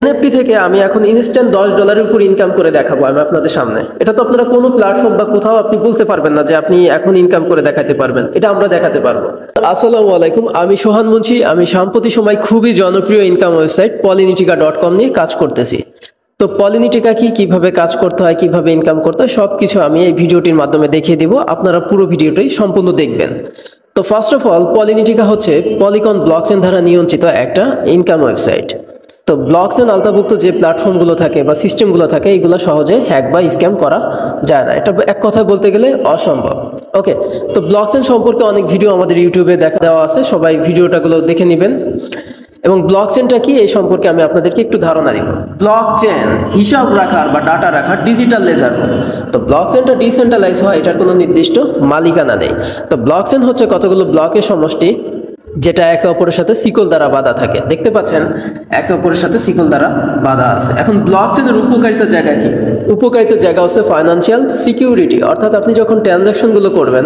NFT থেকে আমি এখন ইনস্ট্যান্ট $10 উপর ইনকাম করে দেখাবো আমি আপনাদের সামনে। এটা তো আপনারা কোনো প্ল্যাটফর্ম বা কোথাও আপনি বলতে পারবেন না যে আপনি এখন ইনকাম করে দেখাতে পারবেন, এটা আমরা দেখাতে পারবো। আসসালামু আলাইকুম, আমি সোহান মুন্সি। আমি সাম্প্রতিক সময় খুবই জনপ্রিয় ইনকাম ওয়েবসাইট পলিনিটিকা.com নিয়ে কাজ করতেছি। তো পলিনিটিকা কিভাবে কাজ করতে হয়, কিভাবে ইনকাম করতে হয়, সবকিছু আমি এই ভিডিওটির মাধ্যমে দেখিয়ে দিব। আপনারা পুরো ভিডিওটি সম্পূর্ণ দেখবেন। তো ফার্স্ট অফ অল, পলিনিটিকা হচ্ছে পলিগন ব্লকচেন দ্বারা নিয়ন্ত্রিত একটা ইনকাম ওয়েবসাইট। তো ব্লকচেন আওতাভুক্ত যে প্ল্যাটফর্মগুলো থাকে বা সিস্টেমগুলো থাকে, এগুলো সহজে হ্যাক বা স্ক্যাম করা যায় না। এটা এক কথায় বলতে গেলে অসম্ভব। ওকে, তো ব্লকচেন সম্পর্কে অনেক ভিডিও আমাদের ইউটিউবে দেখা দেওয়া আছে, সবাই ভিডিওটাগুলো দেখে নেবেন। এবং ব্লকচেনটা কি এই সম্পর্কে আমি আপনাদেরকে একটু ধারণা দিব। ব্লকচেন হিসাব রাখার বা ডাটা রাখার ডিজিটাল লেজার। তো ব্লকচেনটা ডিসেন্ট্রালাইজ হয়, এটার কোনো নির্দিষ্ট মালিকানা নেই। তো ব্লকচেন হচ্ছে কতগুলো ব্লকের সমষ্টি, যেটা একে অপরের সাথে শিকল দ্বারা বাঁধা থাকে। দেখতে পাচ্ছেন একে অপরের সাথে শিকল দ্বারা বাঁধা আছে। এখন ব্লকচেনের উপকারিতার জায়গা কি? উপকারিতার জায়গা হচ্ছে ফাইন্যান্সিয়াল সিকিউরিটি, অর্থাৎ আপনি যখন ট্রানজাকশনগুলো করবেন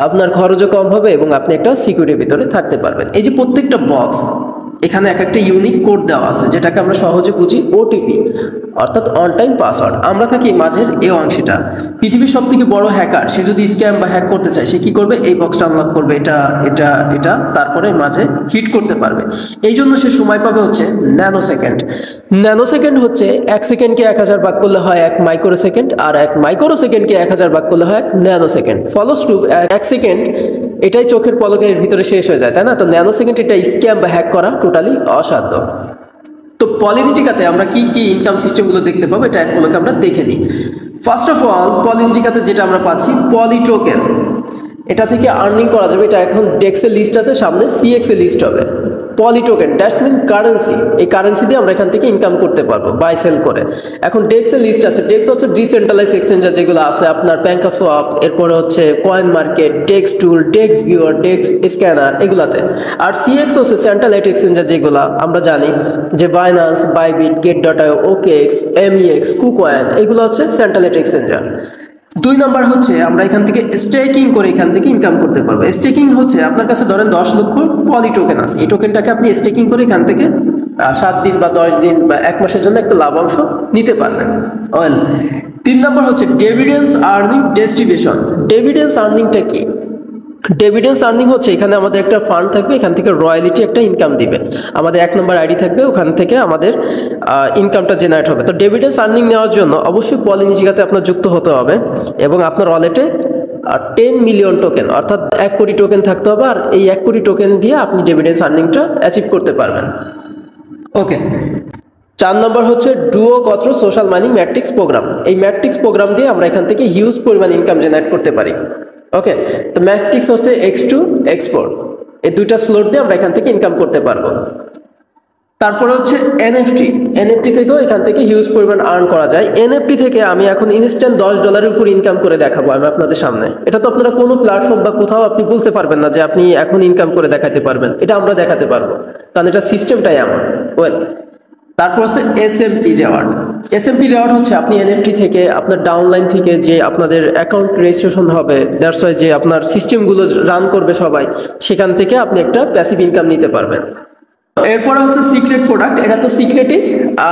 আপনার খরচও কম হবে এবং আপনি একটা সিকিউরিটির ভিতরে থাকতে পারবেন। এই যে প্রত্যেকটা বক্স, এখানে এক একটা ইউনিক কোড দেওয়া আছে, যেটাকে আমরা সহজে বুঝি ওটিপি, অর্থাৎ অন টাইম পাসওয়ার্ড। আমরা থাকি মাঝের এই অংশটা। পৃথিবীর সব থেকে বড় হ্যাকার, সে যদি স্ক্যাম বা হ্যাক করতে চায়, সে কি করবে? এই বক্সটা আনলক করবে, এটা এটা এটা, তারপরে মাঝে হিট করতে পারবে। এই জন্য সে সময় পাবে হচ্ছে ন্যানো সেকেন্ড। ন্যানো সেকেন্ড হচ্ছে 1 সেকেন্ডকে 1000 ভাগ করলে হয় 1 মাইক্রো সেকেন্ড, আর 1 মাইক্রো সেকেন্ডকে 1000 ভাগ করলে হয় 1 ন্যানো সেকেন্ড। ফলশ্রুপ 1 সেকেন্ড এটাই চোখের পলকের ভিতরে শেষ হয়ে যায়, তাই না? তো ন্যানো সেকেন্ড এটা স্ক্যাম বা হ্যাক করা টোটালি অসাধ্য। তো পলিনিটিকাতে আমরা কি কি ইনকাম সিস্টেমগুলো দেখতে পাবো, এটা এক পলকে আমরা দেখে নিই। ফার্স্ট অফ অল, পলিনিটিকাতে যেটা আমরা পাচ্ছি পলি টোকেন, এটা থেকে আর্নিং করা যাবে। এটা এখন ডেক্সের লিস্ট আছে, সামনে সিএক্সের লিস্ট হবে। পলি টোকেন দ্যাটস মিন কারেন্সি। এই কারেন্সি দিয়ে আমরা এখান থেকে ইনকাম করতে পারবো বাই সেল করে। এখন ডেক্সের লিস্ট আছে। ডেক্স হচ্ছে ডিসেন্ট্রালাইজ এক্সচেঞ্জার যেগুলো আছে আপনার প্যাঙ্কাসোয়াপ, এরপরে হচ্ছে কয়েন মার্কেট, ডেক্স টুল, ডেক্স ভিউয়ার, ডেক্স স্ক্যানার, এগুলাতে। আর সিএক্স হচ্ছে সেন্ট্রালাইজ এক্সচেঞ্জার, যেগুলো আমরা জানি যে বাইন্যান্স, বাইবিট, গেট.আইও, ওকেএক্স, এমইএক্স, কুকয়েন, এগুলো হচ্ছে সেন্ট্রালাইজ এক্সচেঞ্জার। 2 নাম্বার হচ্ছে আমরা এখান থেকে স্টেকিং করে এখান থেকে ইনকাম করতে পারবো। স্টেকিং হচ্ছে আপনার কাছে ধরেন 10 লক্ষ পলি টোকেন আছে, এই টোকেনটাকে আপনি স্টেকিং করে এখান থেকে 7 দিন বা 10 দিন বা 1 মাসের জন্য একটা লাভাংশ নিতে পারবেন। ওয়েল, 3 নাম্বার হচ্ছে ডিভিডেন্ডস আর্নিং ডিস্ট্রিবিউশন। ডিভিডেন্ডস আর্নিংটা কি? ডিভিডেন্ডস আর্নিং হচ্ছে এখানে আমাদের একটা ফান্ড থাকবে, এখান থেকে রয়্যালিটি একটা ইনকাম দিবে। আমাদের 1 নম্বর আইডি থাকবে, ওখান থেকে আমাদের ইনকামটা জেনারেট হবে। তো ডিভিডেন্ডস আর্নিং নেওয়ার জন্য অবশ্যই পলিনিটিকাতে আপনার যুক্ত হতে হবে এবং আপনার ওয়ালেটে 10 মিলিয়ন টোকেন অর্থাৎ 1 কোটি টোকেন থাকতে হবে। আর এই 1 কোটি টোকেন দিয়ে আপনি ডিভিডেন্ডস আর্নিংটা অ্যাচিভ করতে পারবেন। ওকে, 4 নম্বর হচ্ছে ডুও কত্র সোশ্যাল মানি ম্যাট্রিক্স প্রোগ্রাম। এই ম্যাট্রিক্স প্রোগ্রাম দিয়ে আমরা এখান থেকে হিউজ পরিমাণ ইনকাম জেনারেট করতে পারি। ওকে, তো ম্যাট্রিক্স হচ্ছে X2 X4, এই দুইটা স্লট দিয়ে আমরা এখান থেকে ইনকাম করতে পারবো। তারপরে হচ্ছে এনএফটি। এনএফটি থেকেও এখান থেকে হিউজ পরিমাণ আর্ন করা যায়। এনএফটি থেকে আমি এখন ইনস্ট্যান্ট $10 উপর ইনকাম করে দেখাবো আমি আপনাদের সামনে। এটা তো আপনারা কোনো প্ল্যাটফর্ম বা কোথাও আপনি বলতে পারবেন না যে আপনি এখন ইনকাম করে দেখাতে পারবেন, এটা আমরা দেখাতে পারবো, কারণ এটা সিস্টেমটাই এমন। ওয়েল, তারপর হচ্ছে এসএমপি রিওয়ার্ড। এসএমপি রিওয়ার্ড হচ্ছে আপনি এনএফটি থেকে আপনার ডাউনলাইন থেকে যে আপনাদের অ্যাকাউন্ট রেজিস্ট্রেশন হবে, দ্যাটস ওয়াই যে আপনার সিস্টেমগুলো রান করবে সবাই, সেখান থেকে আপনি একটা প্যাসিভ ইনকাম নিতে পারবেন। এরপরে হচ্ছে সিক্রেট প্রোডাক্ট। এটা তো সিক্রেটই।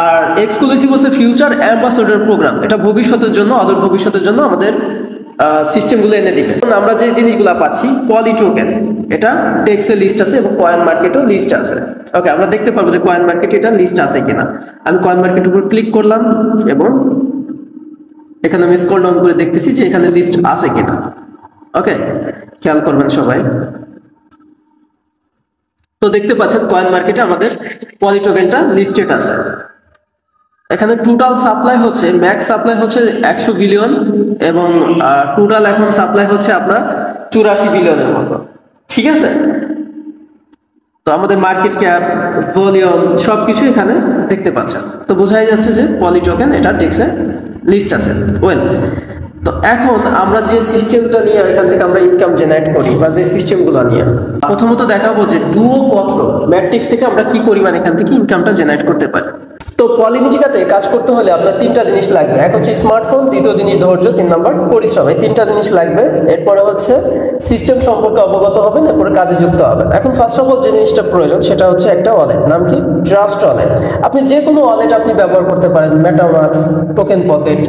আর এক্সক্লুসিভ হচ্ছে ফিউচার অ্যাম্বাসেডর প্রোগ্রাম। এটা ভবিষ্যতের জন্য, অদূর ভবিষ্যতের জন্য আমাদের সিস্টেমগুলো এনে দিবে। আমরা যে জিনিসগুলো পাচ্ছি পলি টোকেন, এটা ডেক্সের লিস্ট আছে এবং কয়েন মার্কেটও লিস্ট আছে। ওকে, আমরা দেখতে পারবো যে কয়েন মার্কেটে এটা লিস্ট আছে কিনা। আমি কয়েন মার্কেটের উপর ক্লিক করলাম এবং এখানে আমি স্ক্রল ডাউন করে দেখতেছি যে এখানে লিস্ট আছে কিনা। ওকে, খেয়াল করবেন সবাই। তো দেখতে পাচ্ছেন কয়েন মার্কেটে আমাদের পলি টোকেনটা লিস্টেড আছে। এখানে টোটাল সাপ্লাই হচ্ছে, ম্যাক্স সাপ্লাই হচ্ছে 100 বিলিয়ন এবং টোটাল এখন সাপ্লাই হচ্ছে আপনার 84 বিলিয়নের মতো। ঠিক আছে, তো আমাদের মার্কেট ক্যাপ, ভলিউম সবকিছু এখানে দেখতে পাচ্ছেন। তো বোঝাই যাচ্ছে যে পলি টোকেন এটা ডেক্সে লিস্ট আছে। ওয়েল, তো এখন আমরা যে সিস্টেমটা নিয়ে এখান থেকে আমরা ইনকাম জেনারেট করি বা যে সিস্টেমগুলো নিয়ে, প্রথমত দেখাবো যে ডুও কত্র ম্যাট্রিক্স থেকে আমরা কি পরিমাণ এখান থেকে ইনকামটা জেনারেট করতে পারি। তো পলিনিটিকাতে কাজ করতে হলে আপনার 3টা জিনিস লাগবে। এক হচ্ছে স্মার্টফোন, দ্বিতীয় জিনিস ধৈর্য, 3 নম্বর পরিশ্রম। এই 3টা জিনিস লাগবে। এরপরে হচ্ছে সিস্টেম সম্পর্কে অবগত হবেন, এরপরে কাজে যুক্ত হবেন। এখন ফার্স্ট অফ অল যে জিনিসটা প্রয়োজন সেটা হচ্ছে একটা ওয়ালেট, নাম কি? Trust wallet. আপনি যে কোনো ওয়ালেট আপনি ব্যবহার করতে পারেন, মেটামাস্ক, টোকেন পকেট,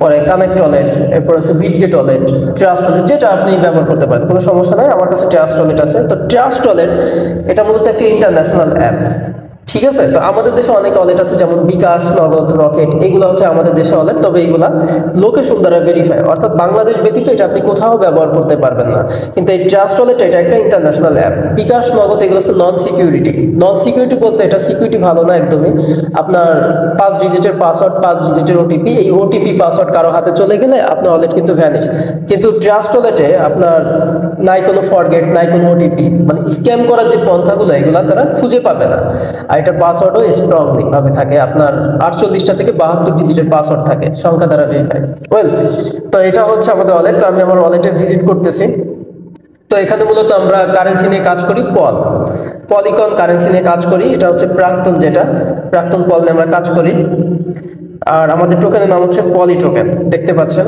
পরে কানেক্ট ওয়ালেট, এরপর হচ্ছে বিটগেট ওয়ালেট, ট্রাস্ট ওয়ালেট, যেটা আপনি ব্যবহার করতে পারেন, কোনো সমস্যা নাই। আমার কাছে ট্রাস্ট ওয়ালেট আছে। তো ট্রাস্ট ওয়ালেট এটা মূলত একটা ইন্টারন্যাশনাল অ্যাপ, ঠিক আছে? তো আমাদের দেশে অনেক ওয়ালেট আছে, যেমন বিকাশ, নগদ, রকেট, এগুলো হচ্ছে আমাদের দেশে ওয়ালেট, তবে এইগুলা লোকেশন দ্বারা ভেরিফাই, অর্থাৎ বাংলাদেশ ব্যতীত এটা আপনি কোথাও ব্যবহার করতে পারবেন না। কিন্তু এই ট্রাস্ট ওয়ালেট এটা একটা ইন্টারন্যাশনাল অ্যাপ। বিকাশ, নগদ এগুলো হচ্ছে নন সিকিউরিটি। নন সিকিউরিটি বলতে এটা সিকিউরিটি ভালো না একদমই। আপনার 5 ডিজিটের পাসওয়ার্ড, 5 ডিজিটের ওটিপি, এই ওটিপি পাসওয়ার্ড কারো হাতে চলে গেলে আপনার ওয়ালেট কিন্তু ভ্যানিশ। কিন্তু ট্রাস্ট ওয়ালেটে আপনার নাই কোনো ফরগেট, নাই কোনো ওটিপি, মানে স্ক্যাম করার যে পন্থাগুলো এগুলো তারা খুঁজে পাবে না। আর এটা পাসওয়ার্ডও স্ট্রংলি ভাবে থাকে, আপনার 48টা থেকে 72 ডিজিটের পাসওয়ার্ড থাকে, সংখ্যা দ্বারা ভেরিফাই। ওয়েল, তো এটা হচ্ছে আমাদের ওয়ালেট। তো আমি আমার ওয়ালেটে ভিজিট করতেছি। তো এখানে মূলত আমরা কারেন্সি নিয়ে কাজ করি, পলিকন কারেন্সি নিয়ে কাজ করি। এটা হচ্ছে প্রাক্তন, যেটা প্রাক্তন পল নিয়ে আমরা কাজ করি। আর আমাদের টোকেনের নাম হচ্ছে পলি টোকেন, দেখতে পাচ্ছেন।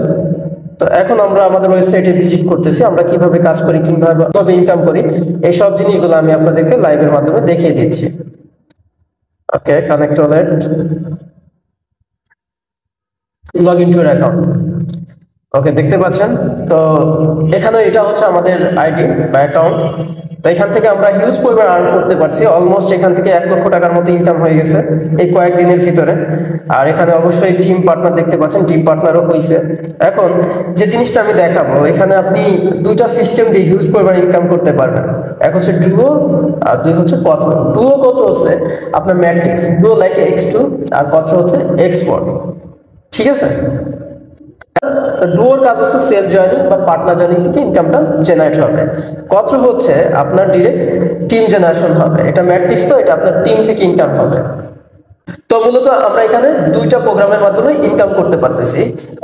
তো এখন আমরা আমাদের ওয়েবসাইটে ভিজিট করতেছি, আমরা কিভাবে কাজ করি, কিভাবে ইনকাম করি, এই সব জিনিসগুলো আমি আপনাদেরকে লাইভের মাধ্যমে দেখিয়ে দিচ্ছি। Okay, connect wallet, log in to your account. Okay, দেখতে পাচ্ছেন। তো এখানে এটা হচ্ছে আমাদের আইডি বা অ্যাকাউন্ট। তো এখান থেকে আমরা হিউজ পরিমাণ আর্ন করতে পারছি, অলমোস্ট এখান থেকে 1 লক্ষ টাকার মতো ইনকাম হয়ে গেছে এই কয়েকদিনের ভিতরে। আর এখানে অবশ্যই টিম পার্টনার দেখতে পাচ্ছেন, টিম পার্টনারও হয়েছে। এখন যে জিনিসটা আমি দেখাবো, এখানে আপনি দুইটা সিস্টেম দিয়ে হিউজ পরিমাণ ইনকাম করতে পারবেন। এক হচ্ছে ডুও আর দুই হচ্ছে কত্র। ডুও কত্র হচ্ছে আপনার ম্যাট্রিক্স, ডুও লাইক X2, আর কত্র হচ্ছে এক্সপোর্ট, ঠিক আছে? ডুয়োর কাজ হচ্ছে সেল জয়েনিং বা পার্টনার জয়েনিং থেকে ইনকামটা জেনারেট হবে। কত্র হচ্ছে আপনার ডিরেক্ট টিম জেনারেশন হবে। এটা ম্যাট্রিক্স, তো এটা আপনার টিম থেকে ইনকাম হবে। তো মূলত আমরা এখানে দুইটা প্রোগ্রামের মাধ্যমে ইনকাম করতে পারতেছি।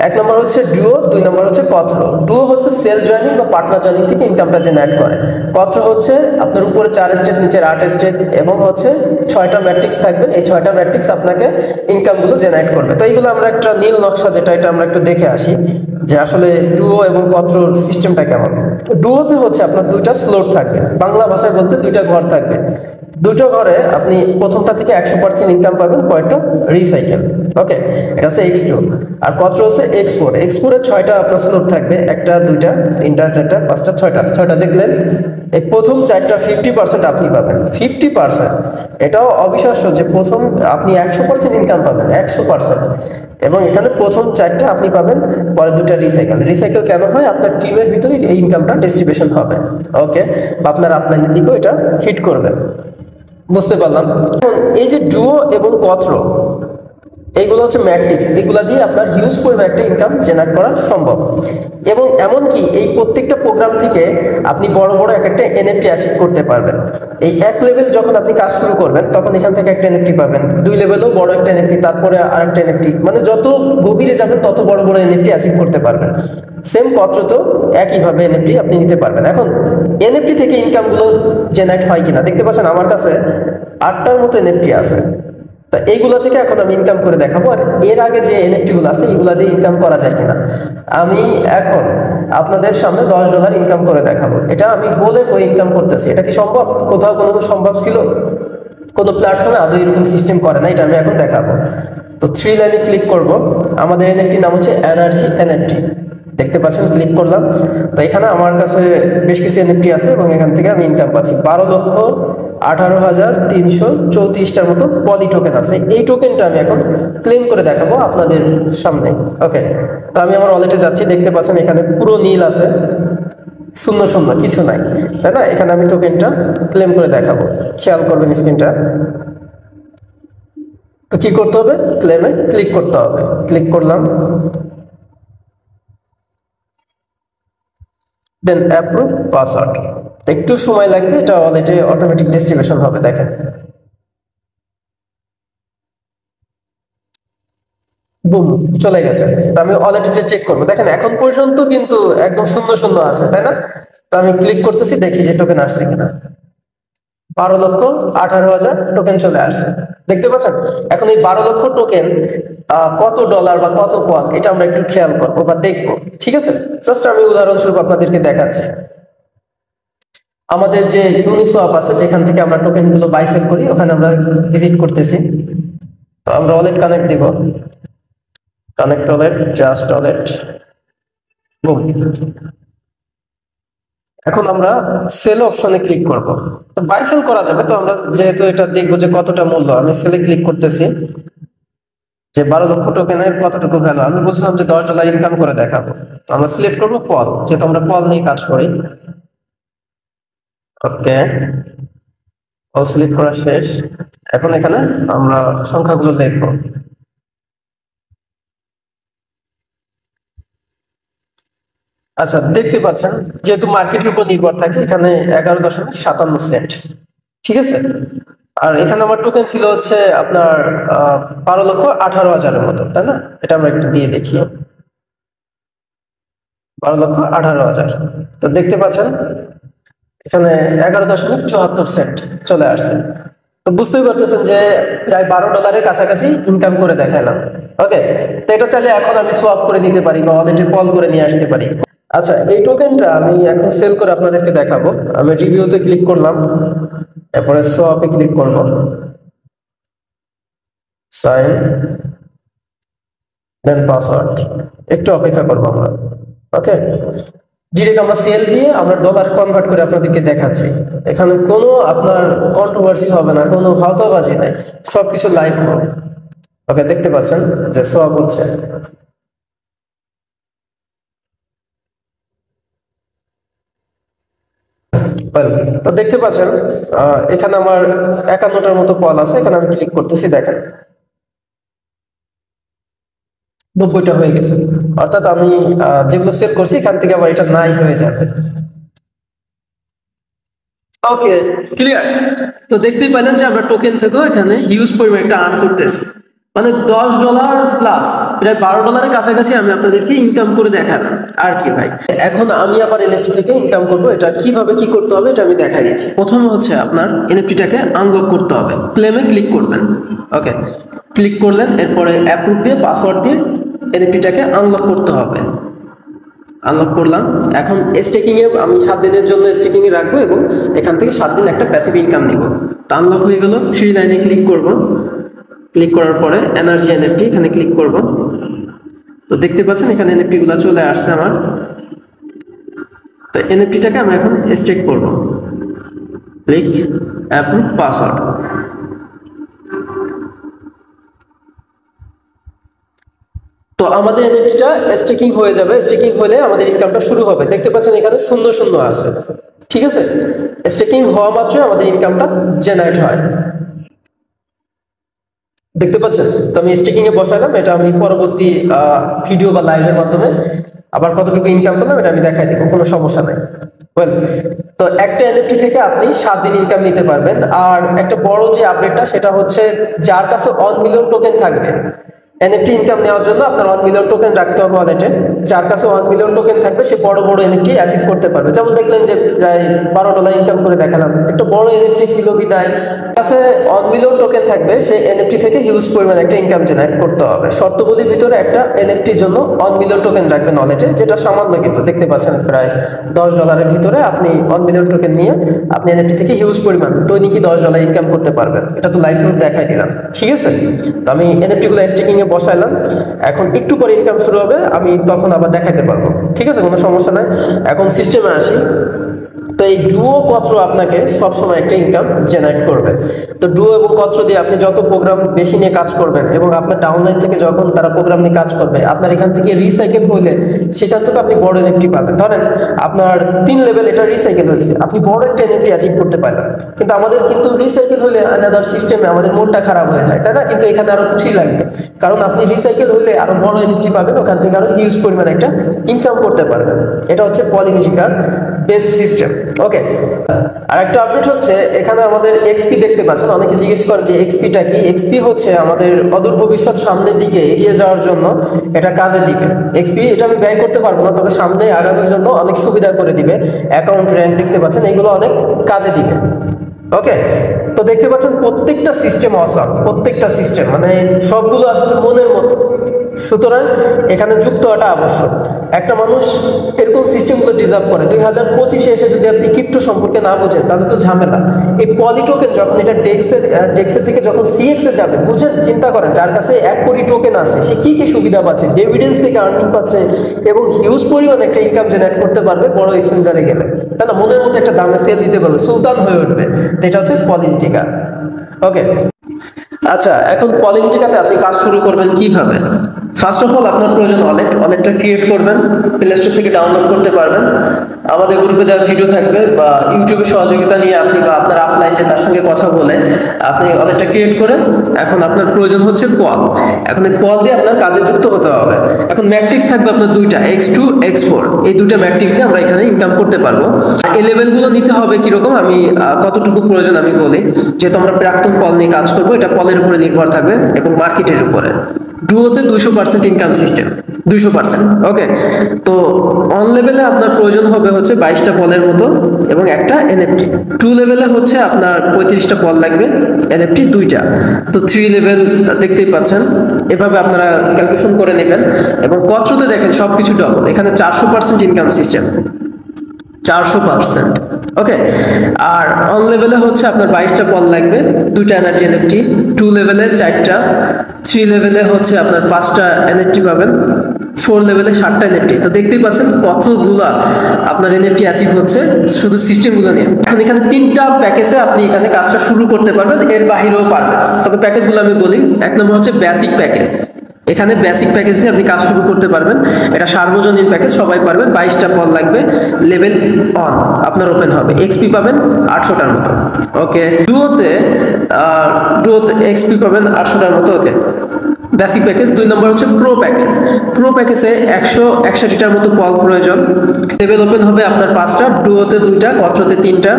এক নম্বর হচ্ছে ডুও, 2 নম্বর হচ্ছে কত্র। ডুও হচ্ছে সেল জয়েনিং বা পার্টনার জয়েনিং থেকে ইনকামটা জেনারেট করে। কত্র হচ্ছে আপনার উপরে 4 স্টেপ, নিচের 8 স্টেপ, এবং হচ্ছে 6টা ম্যাট্রিক্স থাকবে। এই 6টা ম্যাট্রিক্স আপনাকে ইনকামগুলো জেনারেট করবে। তো এইগুলো আমরা একটা নীল নকশা, যেটা এটা আমরা একটু দেখে আসি যে আসলে ডুও এবং কত্রর সিস্টেমটা কেমন। ডুওতে হচ্ছে আপনার দুইটা স্লট থাকবে, বাংলা ভাষায় বলতে দুইটা ঘর থাকবে। দুটো ঘরে আপনি প্রথমটা থেকে 100% ইনকাম পাবেন, পয়েন্টটা রিসাইকেল। ওকে, এটা হচ্ছে X2। আর কত্র হচ্ছে এক্সপোর্ট। এক্সপোর্টে 6টা আপনার স্লোট থাকবে, 1টা 2টা 3টা 4টা 5টা 6টা দেখলেন। এই প্রথম 4টা 50% আপনি পাবেন, 50%। এটাও অবিশ্বাস্য যে প্রথম আপনি 100% ইনকাম পাবেন, 100%। এবং এখানে প্রথম 4টা আপনি পাবেন, পরে 2টা রিসাইকেল। রিসাইকেল কেন হয়? আপনার টিমের ভিতরে এই ইনকামটা ডিস্ট্রিবিউশন হবে। ওকে, বা আপনার আপলাইনের দিকেও এটা হিট করবে, বুঝতে পারলাম। এখন এই যে ডুও এবং কত্র, এইগুলো হচ্ছে ম্যাট্রিক্স, এগুলা দিয়ে আপনার হিউজ পরিমাণ একটা ইনকাম জেনারেট করা সম্ভব। এবং এমনকি এই প্রত্যেকটা প্রোগ্রাম থেকে আপনি বড় বড় একটা এনএফটি অ্যাচিভ করতে পারবেন। এই 1 লেভেল যখন আপনি কাজ শুরু করবেন, তখন এখান থেকে একটা এনএফটি পাবেন, 2 লেভেলও বড় একটা এনএফটি, তারপরে আরেকটা এনএফটি, মানে যত গভীরে যাবেন তত বড় বড় এনএফটি অ্যাচিভ করতে পারবেন। সেম কত্রতেও একইভাবে এনএফটি আপনি নিতে পারবেন। এখন এনএফটি থেকে ইনকামগুলো জেনারেট হয় কিনা দেখতে পাচ্ছেন, আমার কাছে 8টার মতো এনএফটি আছে। তা এইগুলা থেকে এখন আমি ইনকাম করে দেখাবো। আর এর আগে যে এনএফটি গুলো আছে এগুলা দিয়ে ইনকাম করা যায় কিনা আমি এখন আপনাদের সামনে $10 ইনকাম করে দেখাবো। এটা আমি বলে কই ইনকাম করতেছি, এটা কি সম্ভব? কোথাও কোনো সম্ভব ছিল? কোনো প্ল্যাটফর্মে আদৌ এরকম সিস্টেম করে না, এটা আমি এখন দেখাবো। তো 3 লাইনে ক্লিক করব। আমাদের এনএফটি নাম হচ্ছে এনার্জি এনএফটি, দেখতে পাচ্ছেন, ক্লিক করলাম। তো এখানে আমার কাছে বেশ কিছু এনএফটি আছে এবং এখান থেকে আমি ইনকাম পাচ্ছি। 12,18,334টার মতো পলি টোকেন আছে। এই টোকেনটা আমি এখন ক্লেম করে দেখাবো আপনাদের সামনে। ওকে, তো আমি আমার ওয়ালেটে যাচ্ছি, দেখতে পাচ্ছেন এখানে পুরো নীল আছে, শূন্য শূন্য কিছু নাই, তাই না? এখানে আমি টোকেনটা ক্লেম করে দেখাবো, খেয়াল করবেন স্ক্রিনটা। তো কি করতে হবে? ক্লেমে ক্লিক করতে হবে। ক্লিক করলাম, দেন অ্যাপ্রুভ পাসওয়ার্ড। একটু সময় লাগবে, এটা ওয়ালেটে অটোমেটিক ডিস্ট্রিবিউশন হবে। দেখেন, বুম, চলে গেছে। তো আমি ওয়ালেটে যে চেক করবো, দেখেন এখন পর্যন্ত কিন্তু একদম শূন্য শূন্য আছে, তাই না? তো আমি ক্লিক করতেছি, দেখি যে টোকেন আসছে কিনা। 12,18,000 টোকেন চলে আসছে, দেখতে পাচ্ছেন। এখন এই 12 লক্ষ টোকেন কত ডলার বা কত পল, এটা আমরা একটু খেয়াল করবো বা দেখবো, ঠিক আছে? জাস্ট আমি উদাহরণস্বরূপ আপনাদেরকে দেখাচ্ছি। আমাদের যে ইউনিসওয়াপ আছে যেখান থেকে আমরা টোকেন গুলো বাই সেল করি ওখানে আমরা ভিজিট করতেছি। তো আমরা ওয়ালেট কানেক্ট দিব, connect wallet, just wallet, broom. এখন আমরা সেল অপশনে ক্লিক করব। তো বাই সেল করা যাবে, তো আমরা যেহেতু এটা দেখবো যে কতটা মূল্য, আমি সেলে ক্লিক করতেছি যে 12 লক্ষ টোকেনের কতটুকু ভ্যালু। আমি বলছিলাম যে $10 ইনকাম করে দেখাবো। তো আমরা সিলেক্ট করব পল, যেহেতু আমরা পল নিয়ে কাজ করি। ওকে, পল সিলেক্ট করা শেষ। এখন এখানে আমরা সংখ্যাগুলো লিখব। আচ্ছা, দেখতে পাচ্ছেন যেহেতু মার্কেটের উপর নির্ভর থাকে এখানে 11.57 সেন্ট, ঠিক আছে। আর এখানে আমার টোকেন ছিল হচ্ছে আপনার 12,18,000-এর মতো, তাই না? এটা আমরা একটু দিয়ে দেখি, 12,18,000। তো দেখতে পাচ্ছেন এখানে 11.74 সেন্ট চলে আসছে। তো বুঝতেই পারতেছেন যে প্রায় $12 কাছাকাছি ইনকাম করে দেখালাম। ওকে, তো এটা চাইলে এখন আমি সোয়াপ করে নিতে পারি বা ওয়ালেটে কল করে নিয়ে আসতে পারি। আচ্ছা, এই টোকেনটা আমি এখন সেল করে আপনাদেরকে দেখাবো। আমি রিভিউতে ক্লিক করলাম, এরপরে সোয়াপে ক্লিক করব, সাইন, দেন পাসওয়ার্ড। একটু অপেক্ষা করবো আমরা। ওকে, ডিরেক্ট আমরা সেল দিয়ে আমরা ডলার কনভার্ট করে আপনাদেরকে দেখাচ্ছি। এখানে কোনো আপনার কন্ট্রোভার্সি হবে না, কোনো হাওতাবাজি নাই, সবকিছু লাইভ হবে। ওকে, দেখতে পাচ্ছেন যে সোয়াপ হচ্ছে। তো দেখতে পাচ্ছেন এখানে আমার 51টার মতো কল আছে। এখানে আমি ক্লিক করতেছি, দেখেন 90টা হয়ে গেছে। অর্থাৎ আমি যেগুলো সেল করছি এখান থেকে আবার এটা নাই হয়ে যাবে। ওকে, ক্লিয়ার। তো দেখতেই পেলেন যে আমরা টোকেন থেকেও এখানে হিউজ পরিমাণে একটা আর্ন করতেছি, মানে $10 প্লাস প্রায় $12 কাছাকাছি আমি আপনাদেরকে ইনকাম করে দেখালাম। আর কি ভাই, এখন আমি আবার এনএফটি থেকে ইনকাম করব। এটা কিভাবে কি করতে হবে এটা আমি দেখাই দিচ্ছি। প্রথমে হচ্ছে আপনার এনএফটিটাকে আনলক করতে হবে, ক্লেমে ক্লিক করবেন। ওকে, ক্লিক করলেন, এরপরে অ্যাপ্রুভ দিয়ে পাসওয়ার্ড দিয়ে এনএফটিটাকে আনলক করতে হবে। আনলক করলাম। এখন স্টেকিং এ আমি 7 দিনের জন্য স্টেকিং এ রাখবো এবং এখান থেকে 7 দিন একটা প্যাসিভ ইনকাম নিব। তো আনলক হয়ে গেল, 3 লাইনে ক্লিক করব। ক্লিক করার পরে এনার্জি এনএফটি এখানে ক্লিক করব। তো দেখতে পাচ্ছেন এখানে এনএফটি গুলো চলে আসছে আমার। তো এনএফটিটাকে আমি এখন স্টেক করব। Click, approve, password. তো আমাদের এনএফটিটা স্টেকিং হয়ে যাবে। স্টেকিং হলে আমাদের ইনকামটা শুরু হবে। দেখতে পাচ্ছেন এখানে 0 আছে, ঠিক আছে। স্টেকিং হওয়া মাত্রই আমাদের ইনকামটা জেনারেট হয়, দেখতে পাচ্ছেন। তো আমি স্টেকিং এ বসাইলাম, এটা আমি পরবর্তী ভিডিও বা লাইভের মাধ্যমে আবার কতটুকু ইনকাম করলাম এটা আমি দেখাই দিব, কোনো সমস্যা নাই। ওয়েল, তো একটা এনএফটি থেকে আপনি 7 দিন ইনকাম নিতে পারবেন। আর একটা বড় যে আপডেটটা সেটা হচ্ছে যার কাছে 1 মিলিয়ন টোকেন থাকবে, এনএফটি ইনকাম নেওয়ার জন্য আপনার 1 মিলিয়ন টোকেন রাখতে হবে ওয়ালেটে। যার কাছে 1 মিলিয়ন টোকেন থাকবে সে বড় বড় এনএফটি অ্যাচিভ করতে পারবে। যেমন দেখলেন যে প্রায় $12 ইনকাম করে দেখালাম, একটা বড় এনএফটি ছিল বিদায়। কাছে 1 মিলিয়ন টোকেন থাকবে, সেই এনএফটি থেকে হিউজ পরিমাণ একটা ইনকাম জেনারেট করতে হবে। শর্তগুলির ভিতরে একটা এনএফটির জন্য 1 মিলিয়ন টোকেন রাখবেন ওয়ালেটে, যেটা সামান্য, কিন্তু দেখতে পাচ্ছেন প্রায় $10 ভিতরে আপনি 1 মিলিয়ন টোকেন নিয়ে আপনি এনএফটি থেকে হিউজ পরিমাণ দৈনিকই $10 ইনকাম করতে পারবেন। এটা তো লাইভ প্রুফ দেখাই দিলাম, ঠিক আছে। তো আমি এনএফটি গুলো স্টেকিং এ বসাইলাম। এখন একটু পরে ইনকাম শুরু হবে, আমি তখন আবার দেখাতে পারবো, ঠিক আছে, কোনো সমস্যা নাই। এখন সিস্টেমে আসি। তো এই ডুও কত্র আপনাকে সবসময় একটা ইনকাম জেনারেট করবে। তো ডুও এবং কত্র দিয়ে আপনি যত প্রোগ্রাম বেশি নিয়ে কাজ করবেন এবং আপনার ডাউনলাইন থেকে যখন তারা প্রোগ্রাম নিয়ে কাজ করবে, আপনার এখান থেকে রিসাইকেল হলে সেখান থেকে আপনি বড় এনএফটি পাবেন। ধরেন আপনার 3 লেভেল এটা রিসাইকেল হয়েছে, আপনি বড় একটা এনএফটি অ্যাচিভ করতে পারলেন। কিন্তু আমাদের কিন্তু রিসাইকেল হলে আলাদা সিস্টেমে আমাদের মনটা খারাপ হয়ে যায়, তাই না? কিন্তু এখানে আরো খুশি লাগবে, কারণ আপনি রিসাইকেল হলে আরো বড় এনএফটি পাবেন, ওখান থেকে আরো হিউজ পরিমাণ একটা ইনকাম করতে পারবেন। এটা হচ্ছে পলিনিশিকার বেস্ট সিস্টেম। ওকে, আর একটা আপডেট হচ্ছে এখানে আমাদের এক্সপি দেখতে পাচ্ছেন। অনেকে জিজ্ঞেস করেন যে এক্সপিটা কি। এক্সপি হচ্ছে আমাদের অদূর ভবিষ্যৎ সামনের দিকে এগিয়ে যাওয়ার জন্য এটা কাজে দিবে। এক্সপি এটা আমি ব্যয় করতে পারবো না, তবে সামনে আগানোর জন্য অনেক সুবিধা করে দিবে। অ্যাকাউন্ট র্যাঙ্ক দেখতে পাচ্ছেন, এগুলো অনেক কাজে দিবে। ওকে, তো দেখতে পাচ্ছেন প্রত্যেকটা সিস্টেম অসাম, প্রত্যেকটা সিস্টেম মানে সবগুলো আসলে মনের মতো। সুতরাং এখানে যুক্ত হওয়াটা আবশ্যক। একটা মানুষ এরকম সিস্টেমগুলো ডিজার্ভ করে। 2025-এ এসে যদি আপনি ক্রিপ্টো সম্পর্কে না বোঝেন তাহলে তো ঝামেলা। এই পলি টোকেন যখন এটা ডেক্সের থেকে যখন সিএক্সে যাবে, বুঝেন, চিন্তা করেন, যার কাছে 1 কোটি টোকেন আছে সে কি কি সুবিধা পাচ্ছে, ডিভিডেন্স থেকে আর্নিং পাচ্ছে এবং হিউজ পরিমাণ একটা ইনকাম জেনারেট করতে পারবে বড় এক্সচেঞ্জারে গেলে, তাই না? মনের মতো একটা দামে সেল দিতে পারবে, সুলতান হয়ে উঠবে। তো এটা হচ্ছে পলিনটিকা। ওকে, আচ্ছা, এখন পলিনটিকাতে আপনি কাজ শুরু করবেন কিভাবে? ফার্স্ট অফ অল আপনার প্রয়োজন ওয়ালেটটা ক্রিয়েট করবেন, প্লে স্টোর থেকে ডাউনলোড করতে পারবেন। আমাদের গ্রুপে দেওয়া ভিডিও থাকবে বা ইউটিউবে সহযোগিতা নিয়ে আপনি বা আপনার আপলাইন যে তার সঙ্গে কথা বলে আপনি ওয়ালেটটা ক্রিয়েট করে, এখন আপনার প্রয়োজন হচ্ছে পল। এখন এই পল দিয়ে আপনার কাজে যুক্ত হতে হবে। এখন ম্যাট্রিক্স থাকবে আপনার দুইটা, X2 X4, এই দুইটা ম্যাট্রিক্স দিয়ে আমরা এখানে ইনকাম করতে পারবো। আর এই লেভেলগুলো নিতে হবে কিরকম, আমি কতটুকু প্রয়োজন আমি বলি। যেহেতু আমরা প্রাক্তন পল নিয়ে কাজ করবো, এটা পলের উপরে নির্ভর থাকবে এবং মার্কেটের উপরে। ডুয়োতে 200% ইনকাম সিস্টেম, 200%। ওকে, তো অন লেভেলে আপনার প্রয়োজন হবে হচ্ছে 22টা পলের মতো এবং একটা এনএফটি। 2 লেভেলে হচ্ছে আপনার 35টা পল লাগবে, এনএফটি 2টা। তো 3 লেভেল দেখতেই পাচ্ছেন, এভাবে আপনারা ক্যালকুলেশন করে নেবেন। এবং কচ্ছতে দেখেন সবকিছু ডবল, এখানে 400% ইনকাম সিস্টেম, 400%। ওকে, আর অন লেভেলে হচ্ছে আপনার 22টা পল লাগবে, 2টা এনার্জি এনএফটি। 2 লেভেলে 4টা, 3 লেভেলে হচ্ছে আপনার 5টা এনএফটি পাবেন, 4 লেভেলে 7টা এনএফটি। তো দেখতেই পাচ্ছেন কতগুলা আপনার এনএফটি অ্যাচিভ হচ্ছে শুধু সিস্টেমগুলো নিয়ে। এখন এখানে 3টা প্যাকেজে আপনি এখানে কাজটা শুরু করতে পারবেন, এর বাহিরেও পারবেন। তবে প্যাকেজগুলো আমি বলি, 1 নম্বর হচ্ছে বেসিক প্যাকেজ। এখানে বেসিক প্যাকেজ দিয়ে আপনি কাজ শুরু করতে পারবেন, এটা সার্বজনীন প্যাকেজ, সবাই পারবেন। 22টা পল লাগবে, লেভেল অন আপনার ওপেন হবে, এক্সপি পাবেন 800টার মতো। ওকে, ডুয়োতে এক্সপি পাবেন 800টার মতো। ওকে, বেসিক প্যাকেজ। 2 নম্বর হচ্ছে প্রো প্যাকেজ। প্রো প্যাকেজে 161টার মতো পল প্রয়োজন, লেভেল ওপেন হবে আপনার 5টা, ডুয়োতে 2টা, কচ্ছতে 3টা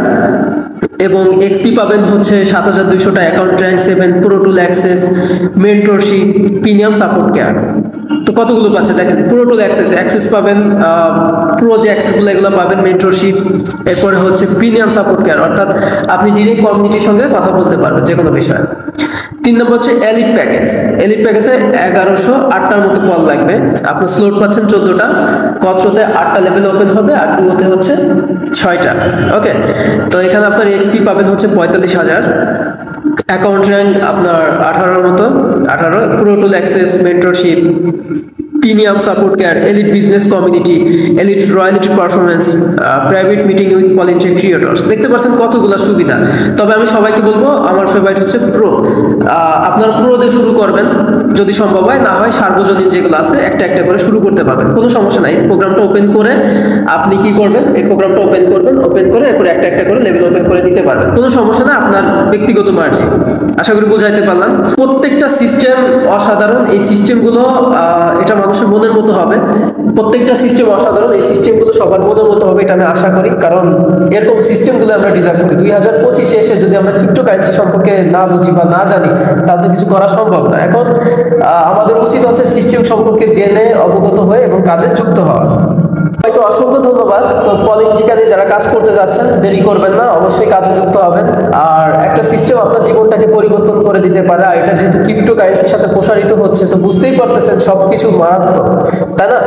এবং এক্সপি পাবেন হচ্ছে 7200টা, account rank 7, pro tool access, mentorship, premium support care. তো কতগুলো পাচ্ছে দেখেন, প্রো টুল অ্যাক্সেস পাবেন, প্রো যে অ্যাক্সেসগুলো এগুলো পাবেন, মেন্টরশিপ, এরপরে হচ্ছে প্রিমিয়াম সাপোর্ট কেয়ার, অর্থাৎ আপনি ডিরেক্ট কমিউনিটির সঙ্গে কথা বলতে পারবেন যে কোনো বিষয়ে। 3 নম্বর হচ্ছে এলিট প্যাকেজ। এলিট প্যাকেজে 1108টার মতো পল লাগবে, আপনার স্লোট পাচ্ছেন 14টা, কচ্ছতে 8টা লেভেল ওপেন হবে আর ডুয়োতে হচ্ছে 6টা। ওকে, তো এখানে আপনার এক্সপি পাবেন হচ্ছে 45,000, অ্যাকাউন্ট র্যাঙ্ক আপনার 18 মতো, 18, pro tool access, mentorship, premium support care, elite business community, elite royalty performance, private meeting with Polintech creators. দেখতে পাচ্ছেন কতগুলো সুবিধা। তবে আমি সবাইকে বলবো আমার ফেভারিট হচ্ছে প্রো। আপনার প্রো দিয়ে শুরু করবেন যদি সম্ভব হয়, না হয় সার্বজনীন যেগুলো আছে একটা একটা করে শুরু করতে পারবেন, কোনো সমস্যা নাই। প্রোগ্রামটা ওপেন করে আপনি কি করবেন, এই প্রোগ্রামটা ওপেন করবেন, ওপেন করে এরপরে একটা একটা করে লেভেল ওপেন করে দিতে পারবেন, কোনো সমস্যা না, আপনার ব্যক্তিগত মার্জি। আশা করি বোঝাইতে পারলাম। প্রত্যেকটা সিস্টেম অসাধারণ, এই সিস্টেমগুলো এটা মানুষের মনের মতো হবে। প্রত্যেকটা সিস্টেম অসাধারণ, এই সিস্টেমগুলো সবার মনের মতো হবে এটা আমি আশা করি, কারণ এরকম সিস্টেমগুলো আমরা ডিজার্ভ করি। 2025-এ এসে যদি আমরা ক্রিপ্টোকারেন্সি সম্পর্কে না বুঝি বা না জানি তাহলে তো কিছু করা সম্ভব না। এখন আমাদের উচিত হচ্ছে সিস্টেম সম্পর্কে জেনে অবগত হয়ে এবং কাজে যুক্ত হওয়া। সবাইকে অসংখ্য ধন্যবাদ। তো পলিনটিকা নিয়ে যারা কাজ করতে যাচ্ছেন দেরি করবেন না, অবশ্যই কাজে যুক্ত হবেন। আর একটা সিস্টেম আপনার জীবনটাকে পরিবর্তন করে দিতে পারে, আর এটা যেহেতু ক্রিপ্টোকারেন্সির সাথে প্রসারিত হচ্ছে তো বুঝতেই পারতেছেন সবকিছু মারাত্মক, তাই না?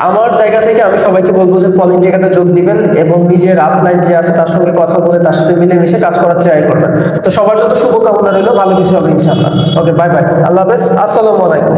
আমার জায়গা থেকে আমি সবাইকে বলবো যে পলিনটিকাতে যোগ দিবেন এবং নিজের আপলাইন যে আছে তার সঙ্গে কথা বলে তার সাথে মিলেমিশে কাজ করার ট্রাই করবেন। তো সবার জন্য শুভকামনা রইল, ভালো কিছু হবে ইনশাআল্লাহ। ওকে, বাই বাই, আল্লাহ হাফেজ, আসসালামু আলাইকুম।